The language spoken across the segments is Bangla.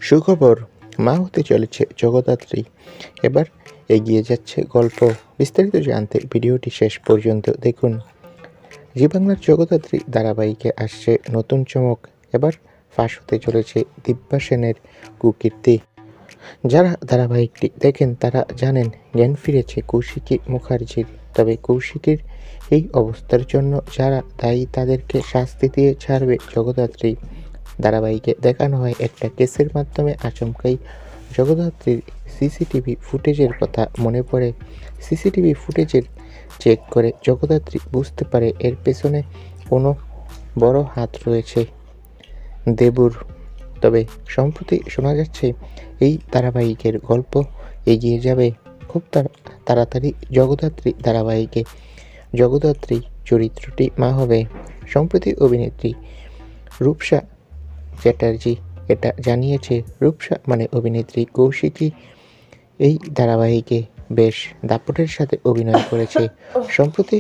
সুখবর, মা হতে চলেছে জগদ্ধাত্রী। এবার এগিয়ে যাচ্ছে গল্প। বিস্তারিত জানতে ভিডিওটি শেষ পর্যন্ত দেখুন। জি বাংলার জগদ্ধাত্রী ধারাবাহিকে আসছে নতুন চমক। এবার ফাঁস হতে চলেছে দিব্যা সেনের কুকীর্তি। যারা ধারাবাহিকটি দেখেন তারা জানেন জ্ঞান ফিরেছে কৌশিকী মুখার্জির। তবে কৌশিকীর এই অবস্থার জন্য যারা দায়ী তাদেরকে শাস্তি দিয়ে ছাড়বে জগদ্ধাত্রী। ধারাবাহিকে দেখানো হয় একটা কেসের মাধ্যমে আচমকাই জগদ্ধাত্রীর সিসিটিভি ফুটেজের কথা মনে পড়ে। সিসিটিভি ফুটেজের চেক করে জগদ্ধাত্রী বুঝতে পারে এর পেছনে কোনো বড় হাত রয়েছে দেবুর। তবে সম্প্রতি শোনা যাচ্ছে এই ধারাবাহিকের গল্প এগিয়ে যাবে খুব তাড়াতাড়ি জগদ্ধাত্রী ধারাবাহিকে। জগদ্ধাত্রী চরিত্রটি মা হবে। সম্প্রতি অভিনেত্রী রূপসা চ্যাটার্জি এটা জানিয়েছে। রূপসা মানে অভিনেত্রী কৌশিকী এই ধারাবাহিকে বেশ দাপটের সাথে অভিনয় করেছে। সম্প্রতি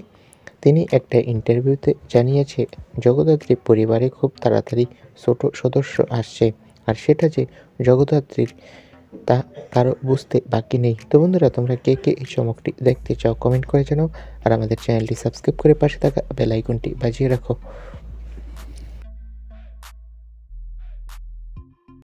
তিনি একটা ইন্টারভিউতে জানিয়েছে জগদ্ধাত্রী পরিবারে খুব তাড়াতাড়ি ছোট সদস্য আসছে, আর সেটা যে জগদ্ধাত্রীর তা কারো বুঝতে বাকি নেই। তো বন্ধুরা, তোমরা কে কে এই চমকটি দেখতে চাও কমেন্ট করে জানাও, আর আমাদের চ্যানেলটি সাবস্ক্রাইব করে পাশে থাকা বেল আইকনটি বাজিয়ে রাখো।